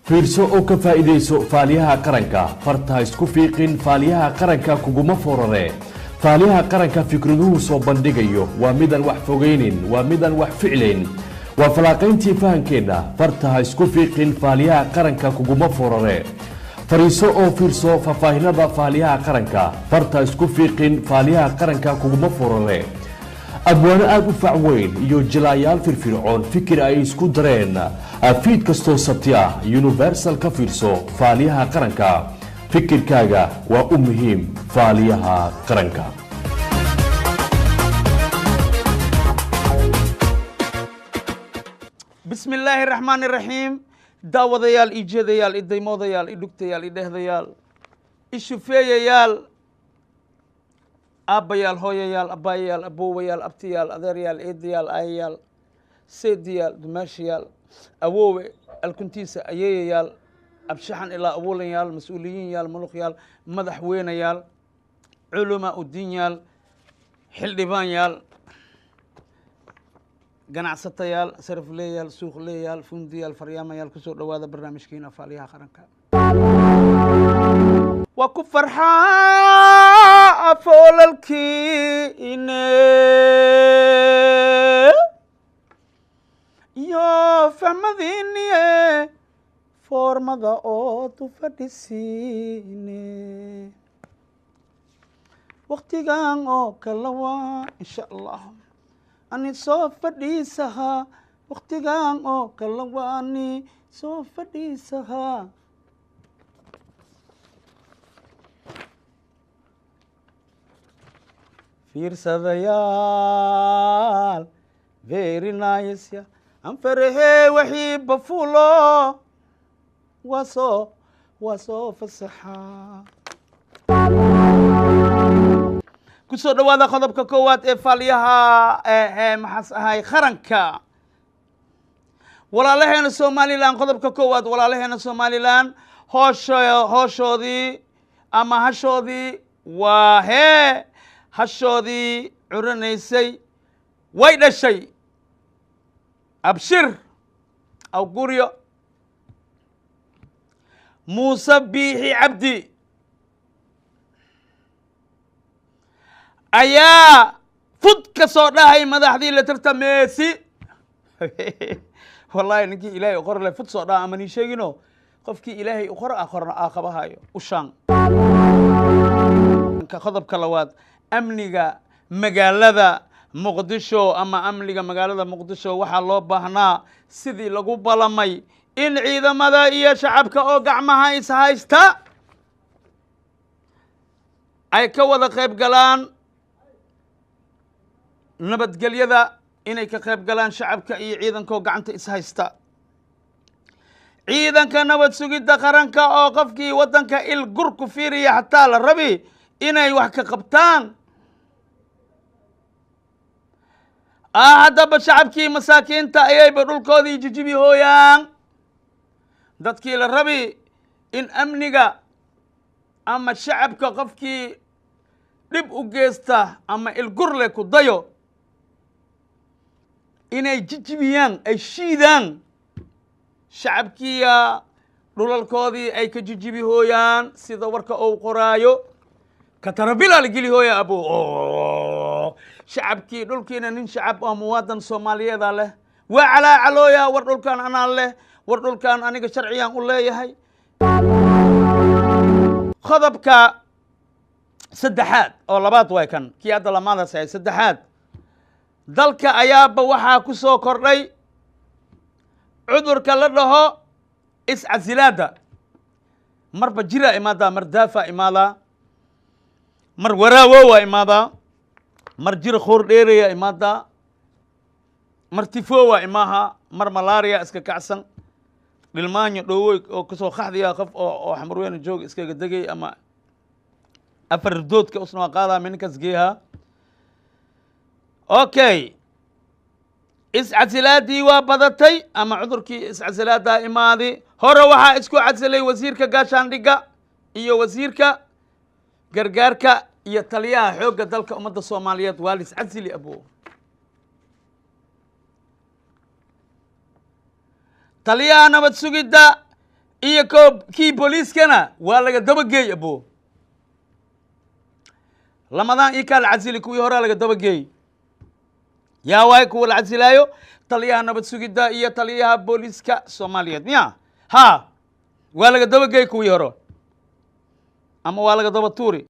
fiirso oo ka faa'iideyso faaliyaha qaranka farta isku fiiqin faaliyaha qaranka kuguma forare faaliyaha qaranka fikraduhu soo bandhigayo waa midan wax fogeynin waa midan wax ficleyn waa falaaqayntii fahankeena farta isku fiiqin faaliyaha qaranka kuguma forare fariiso oo fiirso faahfaahinada faaliyaha qaranka farta isku fiiqin faaliyaha qaranka kuguma forare abwaano aad u fac weyn iyo jilaayaal firfircoon fikir ay isku dareen fiid kastoo sabti ah universal ka fiirso faaliyaha qaranka fikirkaaga waa u muhiim faaliyaha qaranka بسم الله الرحمن الرحيم داوديال إيجاديال إديموديال إدوكتيال إدهديال إشوفيال أبيال هويال أبايال أبويال أبتيال أذريال إيديال أيال سيديال دماشيال أووي الكنتيسة أييال أبشحن إلى أوليال مسؤوليين ملوخيال مدحوينيال علماء الدينيال حلدبانيال ganacsatayaal sarifleyaal suuqleyaal fundiyaal faryaamayaal kusoo dhawaada barnaamijkeena faaliyaha qaranka waa ku farxaa foolalkiine iyo fahmadiiniye foormada oo tu fadhisiine waqtigan oo kala waa insha allah أني صوفدي سها وقتيان أو كلواني صوفدي سها فير سذيال very nice يا أم فرحي وحي بفولو وصو فسحا kusoo dhawaada qodobka koowaad ee faaliyaha maxaas ahay qaranka walaalaheena Soomaaliland qodobka koowaad walaalaheena Soomaaliland hooshoodii ama hashoodii waa hashoodii curanaysay way dhashay abshir aw guryo Muuse Biixi Cabdi ayaa fud ka soo dhahay madaxdii la tartameesi wallahi ninkii ilaahay qor leh fud soo dhaha ama ni sheegino qofkii ilaahay qor aqabahayo u shan ka qodobka labaad amniga magaalada Muqdisho ama amniga magaalada Muqdisho waxa loo baahnaa sidii lagu balamay in ciidamada iyo shacabka oo gacmaha is haysta ay ka wada qayb galaan nabadgelyada inay ka qayb galaan shacabka iyo ciidanka gacanta is haysta ciidanka nabad sugidda qaranka oo qofkii wadanka il gur ku fiiriya hatta la rabi inay wax ka qabtaan hadaba shacabkii masaakiinta ayay dhulkoodii jijibi hooyaan dadkii la rabi in amniga ama shacabka qofkii dib u geesta ama il gur le ku dayo inay jijibiyaan ay shiidaan shacabkiya dhulalkoodii ay ka jijibi hooyaan sida warka uu qoraayo katarabila la geli hooya abu shacabkii dhulkiina nin shacab oo muwaadin Soomaaliyeed leh waa calooya war dhulkan anaa leh war dhulkan aniga sharciyan u leeyahay qodobka saddexaad oo labaad way kan kii hadda lamaada saay saddexaad dalka ayaaba waxaa ku soo kordhay cudurka la dhaho iscasilaada marba jira imaada mar daafa imaada mar waraawo waa imaada mar jir khur dheeraya imaada mar tifo waa imaha mar malaria iska kacsan dhilmaanyo dhowey oo kasoo qaxdiya qof oo xamrweyn joog iska degay ama afar doodka usnoo qaada minkas geeha okay iscasilaadii waa badatay ama cudurkii iscasilaada imaadi hore waxa isku casilay wasiirka gaashaandhiga iyo wasiirka gargaarka iyo taliyaha xoogga dalka ummadda Soomaaliyeed waa iscasili abo taliyaha nabad sugidda iyo kii booliiskana waa laga dabageey abo lamadaan ii kaa la casili kuwii horaa laga dabageey yaa waay kuwa la casilaayo taliyaha nabad sugidda iyo taliyaha booliiska soomaaliyeed miya ha waa laga dabageey kuwii hore ama waa laga daba tuuri